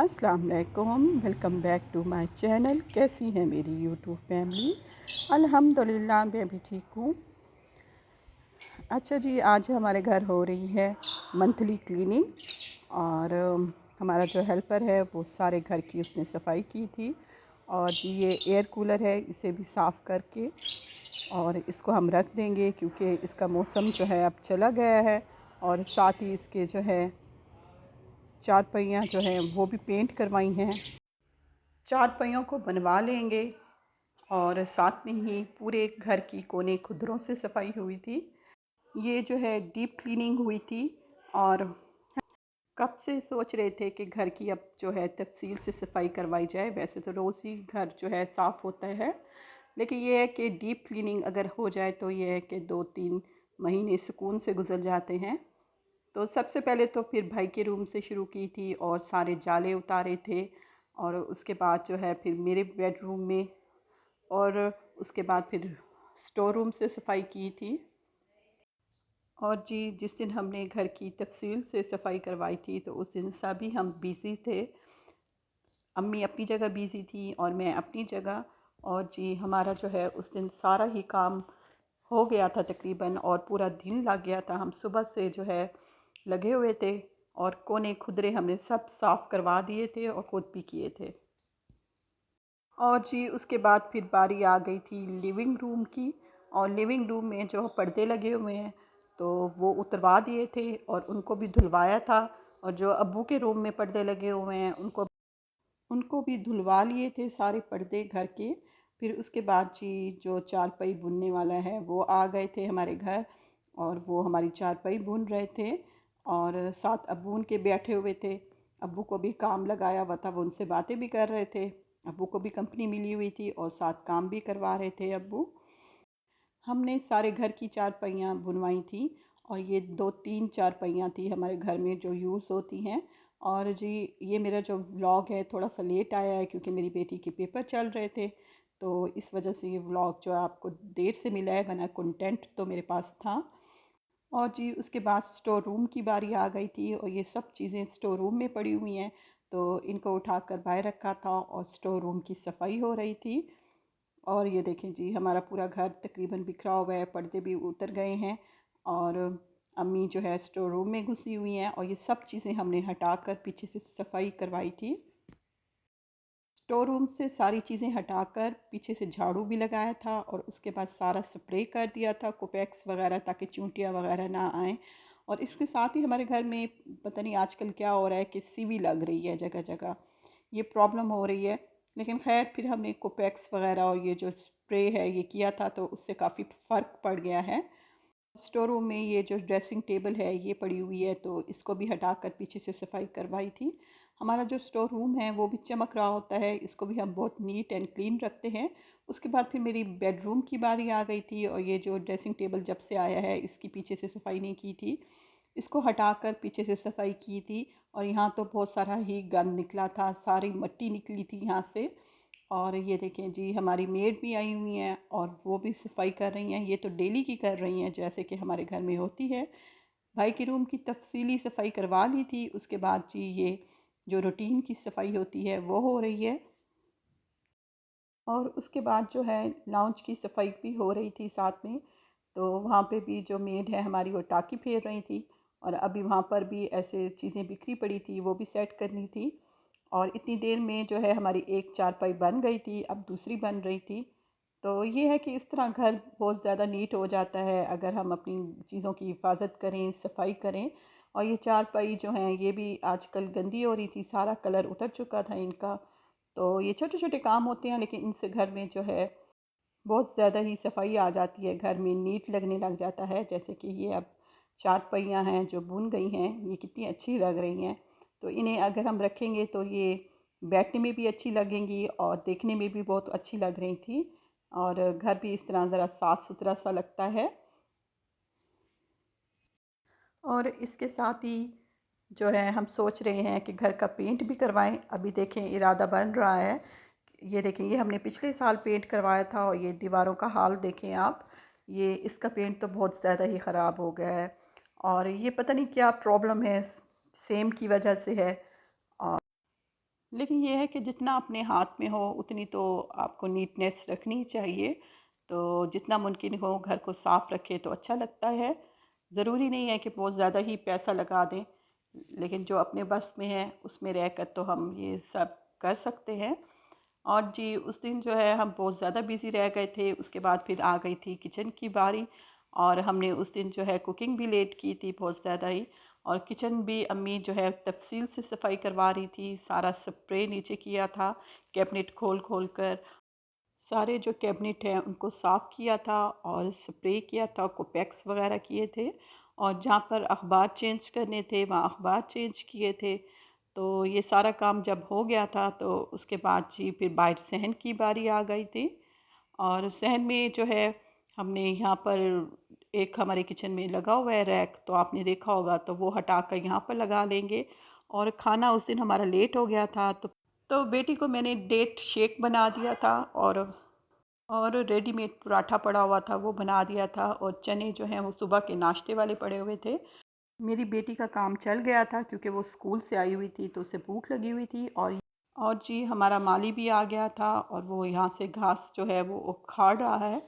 अस्सलाम वालेकुम, welcome back to my channel. कैसी है मेरी यूट्यूब फैमिली? अल्हम्दुलिल्लाह मैं भी ठीक हूँ। अच्छा जी, आज हमारे घर हो रही है मंथली क्लीनिंग और हमारा जो हेल्पर है वो सारे घर की उसने सफाई की थी। और जी ये एयर कूलर है, इसे भी साफ़ करके और इसको हम रख देंगे क्योंकि इसका मौसम जो है अब चला गया है। और साथ ही इसके जो है चार पहियाँ जो हैं वो भी पेंट करवाई हैं। चार पहियों को बनवा लेंगे और साथ में ही पूरे घर की कोने खुदरों से सफाई हुई थी। ये जो है डीप क्लीनिंग हुई थी और कब से सोच रहे थे कि घर की अब जो है तफसील से सफाई करवाई जाए। वैसे तो रोज़ ही घर जो है साफ़ होता है, लेकिन ये है कि डीप क्लीनिंग अगर हो जाए तो ये है कि 2-3 महीने सुकून से गुजर जाते हैं। तो सबसे पहले तो फिर भाई के रूम से शुरू की थी और सारे जाले उतारे थे। और उसके बाद जो है फिर मेरे बेडरूम में और उसके बाद फिर स्टोर रूम से सफाई की थी। और जी जिस दिन हमने घर की तफसील से सफाई करवाई थी तो उस दिन सभी हम बिज़ी थे। अम्मी अपनी जगह बिज़ी थी और मैं अपनी जगह। और जी हमारा जो है उस दिन सारा ही काम हो गया था तकरीबन, और पूरा दिन लग गया था। हम सुबह से जो है लगे हुए थे और कोने खुदरे हमने सब साफ़ करवा दिए थे और ख़ुद भी किए थे। और जी उसके बाद फिर बारी आ गई थी लिविंग रूम की। और लिविंग रूम में जो पर्दे लगे हुए हैं तो वो उतरवा दिए थे और उनको भी धुलवाया था। और जो अब्बू के रूम में पर्दे लगे हुए हैं उनको भी धुलवा लिए थे सारे पर्दे घर के। फिर उसके बाद जी जो चारपाई बुनने वाला है वो आ गए थे हमारे घर और वो हमारी चारपाई बुन रहे थे और साथ अब्बू उनके बैठे हुए थे। अब्बू को भी काम लगाया हुआ था, वो उनसे बातें भी कर रहे थे। अब्बू को भी कंपनी मिली हुई थी और साथ काम भी करवा रहे थे अब्बू। हमने सारे घर की चारपाइयाँ बुनवाई थी और ये 2-3 चारपाइयाँ थी हमारे घर में जो यूज़ होती हैं। और जी ये मेरा जो व्लॉग है थोड़ा सा लेट आया है क्योंकि मेरी बेटी के पेपर चल रहे थे, तो इस वजह से ये व्लॉग जो है आपको देर से मिला है, वरना कंटेंट तो मेरे पास था। और जी उसके बाद स्टोर रूम की बारी आ गई थी और ये सब चीज़ें स्टोर रूम में पड़ी हुई हैं, तो इनको उठाकर बाहर रखा था और स्टोर रूम की सफाई हो रही थी। और ये देखें जी हमारा पूरा घर तकरीबन बिखरा हुआ है, पर्दे भी उतर गए हैं और अम्मी जो है स्टोर रूम में घुसी हुई हैं और ये सब चीज़ें हमने हटाकर पीछे से सफाई करवाई थी। स्टोर रूम से सारी चीज़ें हटाकर पीछे से झाड़ू भी लगाया था और उसके बाद सारा स्प्रे कर दिया था कोपेक्स वगैरह, ताकि चूंटियाँ वगैरह ना आएँ। और इसके साथ ही हमारे घर में पता नहीं आजकल क्या हो रहा है कि सीवी लग रही है जगह जगह, ये प्रॉब्लम हो रही है। लेकिन खैर फिर हमने कोपेक्स वगैरह और ये जो स्प्रे है ये किया था तो उससे काफ़ी फ़र्क पड़ गया है। स्टोर रूम में ये जो ड्रेसिंग टेबल है ये पड़ी हुई है तो इसको भी हटाकर पीछे से सफाई करवाई थी। हमारा जो स्टोर रूम है वो भी चमक रहा होता है, इसको भी हम बहुत नीट एंड क्लीन रखते हैं। उसके बाद फिर मेरी बेडरूम की बारी आ गई थी और ये जो ड्रेसिंग टेबल जब से आया है इसकी पीछे से सफाई नहीं की थी, इसको हटाकर पीछे से सफाई की थी। और यहाँ तो बहुत सारा ही गंद निकला था, सारी मिट्टी निकली थी यहाँ से। और ये देखें जी हमारी मेड भी आई हुई हैं और वो भी सफाई कर रही हैं, ये तो डेली की कर रही हैं जैसे कि हमारे घर में होती है। भाई के रूम की तफसीली सफाई करवा ली थी, उसके बाद जी ये जो रूटीन की सफाई होती है वो हो रही है। और उसके बाद जो है लाउंज की सफाई भी हो रही थी साथ में, तो वहाँ पे भी जो मेड है हमारी वो टाँकी फेर रही थी और अभी वहाँ पर भी ऐसे चीज़ें बिखरी पड़ी थी वो भी सेट करनी थी। और इतनी देर में जो है हमारी एक चारपाई बन गई थी, अब दूसरी बन रही थी। तो ये है कि इस तरह घर बहुत ज़्यादा नीट हो जाता है अगर हम अपनी चीज़ों की हिफाजत करें, सफाई करें। और ये चारपाई जो हैं ये भी आजकल गंदी हो रही थी, सारा कलर उतर चुका था इनका। तो ये छोटे छोटे काम होते हैं लेकिन इनसे घर में जो है बहुत ज़्यादा ही सफाई आ जाती है, घर में नीट लगने लग जाता है। जैसे कि ये अब चार पहियाँ हैं जो बुन गई हैं, ये कितनी अच्छी लग रही हैं। तो इन्हें अगर हम रखेंगे तो ये बैठने में भी अच्छी लगेंगी और देखने में भी बहुत अच्छी लग रही थी। और घर भी इस तरह ज़रा साफ़ सुथरा सा लगता है। और इसके साथ ही जो है हम सोच रहे हैं कि घर का पेंट भी करवाएं। अभी देखें इरादा बन रहा है। ये देखें ये हमने पिछले साल पेंट करवाया था और ये दीवारों का हाल देखें आप, ये इसका पेंट तो बहुत ज़्यादा ही ख़राब हो गया है और ये पता नहीं क्या प्रॉब्लम है, सेम की वजह से है। लेकिन ये है कि जितना अपने हाथ में हो उतनी तो आपको नीटनेस रखनी चाहिए। तो जितना मुमकिन हो घर को साफ़ रखें तो अच्छा लगता है। ज़रूरी नहीं है कि बहुत ज़्यादा ही पैसा लगा दें, लेकिन जो अपने बस में है उसमें रहकर तो हम ये सब कर सकते हैं। और जी उस दिन जो है हम बहुत ज़्यादा बिज़ी रह गए थे, उसके बाद फिर आ गई थी किचन की बारी। और हमने उस दिन जो है कुकिंग भी लेट की थी बहुत ज़्यादा ही। और किचन भी अम्मी जो है तफसील से सफाई करवा रही थी, सारा स्प्रे नीचे किया था, कैबिनेट खोल खोल कर सारे जो कैबिनेट हैं उनको साफ़ किया था और स्प्रे किया था, कोपेक्स वगैरह किए थे। और जहाँ पर अखबार चेंज करने थे वहाँ अखबार चेंज किए थे। तो ये सारा काम जब हो गया था तो उसके बाद जी फिर बाहर सहन की बारी आ गई थी। और सहन में जो है हमने यहाँ पर एक हमारे किचन में लगा हुआ है रैक, तो आपने देखा होगा, तो वो हटा कर यहाँ पर लगा लेंगे। और खाना उस दिन हमारा लेट हो गया था, तो बेटी को मैंने डेट शेक बना दिया था। और रेडीमेड पराठा पड़ा हुआ था वो बना दिया था, और चने जो हैं वो सुबह के नाश्ते वाले पड़े हुए थे। मेरी बेटी का काम चल गया था क्योंकि वो स्कूल से आई हुई थी तो उसे भूख लगी हुई थी। और जी हमारा माली भी आ गया था और वो यहाँ से घास जो है वो उखाड़ रहा है,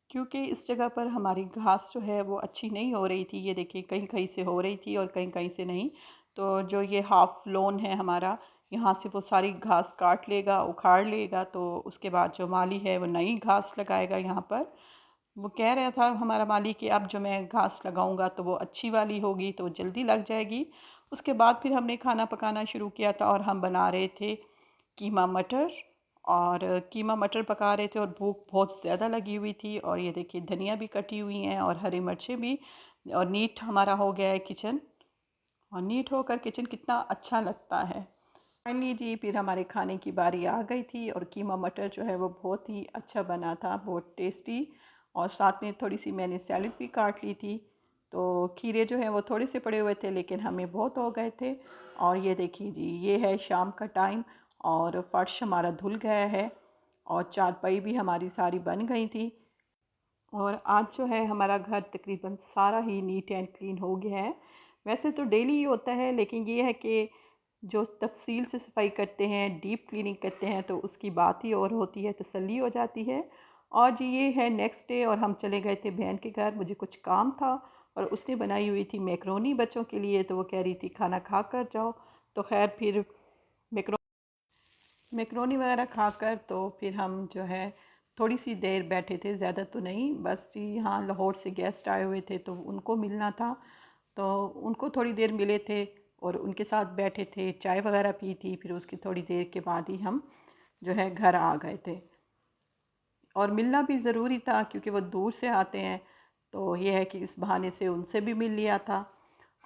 क्योंकि इस जगह पर हमारी घास जो है वो अच्छी नहीं हो रही थी। ये देखिए कहीं कहीं से हो रही थी और कहीं कहीं से नहीं। तो जो ये हाफ लॉन है हमारा, यहाँ से वो सारी घास काट लेगा, उखाड़ लेगा, तो उसके बाद जो माली है वो नई घास लगाएगा यहाँ पर। वो कह रहा था हमारा माली कि अब जो मैं घास लगाऊंगा तो वो अच्छी वाली होगी, तो जल्दी लग जाएगी। उसके बाद फिर हमने खाना पकाना शुरू किया था और हम बना रहे थे कीमा मटर। और कीमा मटर पका रहे थे और भूख बहुत ज़्यादा लगी हुई थी। और ये देखिए धनिया भी कटी हुई हैं और हरी मिर्चें भी। और नीट हमारा हो गया है किचन। और नीट होकर किचन कितना अच्छा लगता है। फाइनली जी फिर हमारे खाने की बारी आ गई थी और कीमा मटर जो है वो बहुत ही अच्छा बना था, बहुत टेस्टी। और साथ में थोड़ी सी मैंने सैलड भी काट ली थी। तो खीरे जो हैं वो थोड़े से पड़े हुए थे लेकिन हमें बहुत हो गए थे। और ये देखिए जी ये है शाम का टाइम और फर्श हमारा धुल गया है और चारपाई भी हमारी सारी बन गई थी। और आज जो है हमारा घर तकरीबन सारा ही नीट एंड क्लीन हो गया है। वैसे तो डेली ही होता है, लेकिन ये है कि जो तफसील से सफाई करते हैं, डीप क्लीनिंग करते हैं, तो उसकी बात ही और होती है, तसल्ली हो जाती है। और जी ये है नेक्स्ट डे और हम चले गए थे बहन के घर, मुझे कुछ काम था। और उसने बनाई हुई थी मैकरोनी बच्चों के लिए, तो वो कह रही थी खाना खा कर जाओ। तो खैर फिर मैकरो मैकरोनी वगैरह खाकर तो फिर हम जो है थोड़ी सी देर बैठे थे, ज़्यादा तो नहीं, बस जी यहाँ लाहौर से गेस्ट आए हुए थे तो उनको मिलना था। तो उनको थोड़ी देर मिले थे और उनके साथ बैठे थे, चाय वगैरह पी थी। फिर उसकी थोड़ी देर के बाद ही हम जो है घर आ गए थे। और मिलना भी ज़रूरी था क्योंकि वो दूर से आते हैं, तो ये है कि इस बहाने से उनसे भी मिल लिया था।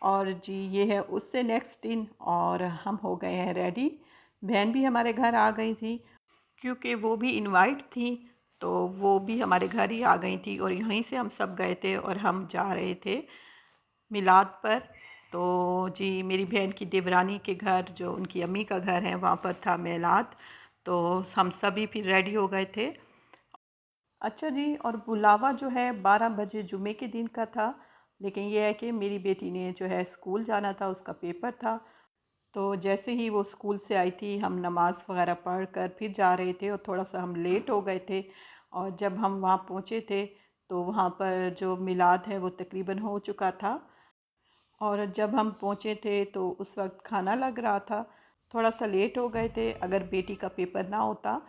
और जी ये है उससे नेक्स्ट दिन और हम हो गए हैं रेडी। बहन भी हमारे घर आ गई थी क्योंकि वो भी इनवाइट थी, तो वो भी हमारे घर ही आ गई थी और यहीं से हम सब गए थे और हम जा रहे थे मिलाद पर। तो जी मेरी बहन की देवरानी के घर, जो उनकी अम्मी का घर है, वहाँ पर था मिलाद। तो हम सभी फिर रेडी हो गए थे। अच्छा जी, और बुलावा जो है 12 बजे जुमे के दिन का था, लेकिन यह है कि मेरी बेटी ने जो है स्कूल जाना था, उसका पेपर था। तो जैसे ही वो स्कूल से आई थी हम नमाज़ वगैरह पढ़ कर फिर जा रहे थे और थोड़ा सा हम लेट हो गए थे। और जब हम वहाँ पहुँचे थे तो वहाँ पर जो मिलाद है वो तकरीबन हो चुका था। और जब हम पहुँचे थे तो उस वक्त खाना लग रहा था। थोड़ा सा लेट हो गए थे, अगर बेटी का पेपर ना होता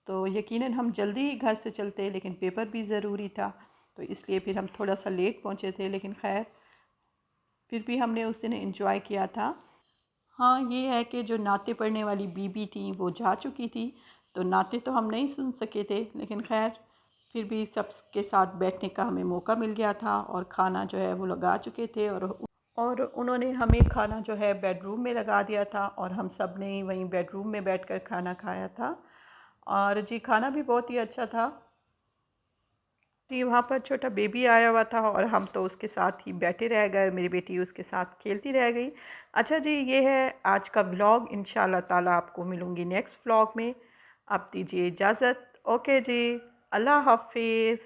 तो यकीनन हम जल्दी ही घर से चलते, लेकिन पेपर भी ज़रूरी था, तो इसलिए फिर हम थोड़ा सा लेट पहुँचे थे। लेकिन खैर फिर भी हमने उस दिन एंजॉय किया था। हाँ ये है कि जो नाते पढ़ने वाली बीबी थी वो जा चुकी थी, तो नाते तो हम नहीं सुन सके थे, लेकिन खैर फिर भी सबके साथ बैठने का हमें मौका मिल गया था। और खाना जो है वो लगा चुके थे और उन्होंने हमें खाना जो है बेडरूम में लगा दिया था और हम सब ने वहीं बेडरूम में बैठकर खाना खाया था। और जी खाना भी बहुत ही अच्छा था। जी वहाँ पर छोटा बेबी आया हुआ था और हम तो उसके साथ ही बैठे रह गए, मेरी बेटी उसके साथ खेलती रह गई। अच्छा जी ये है आज का व्लॉग, इंशाल्लाह ताला आपको मिलूँगी नेक्स्ट व्लॉग में। आप दीजिए इजाज़त। ओके जी, अल्लाह हाफिज़।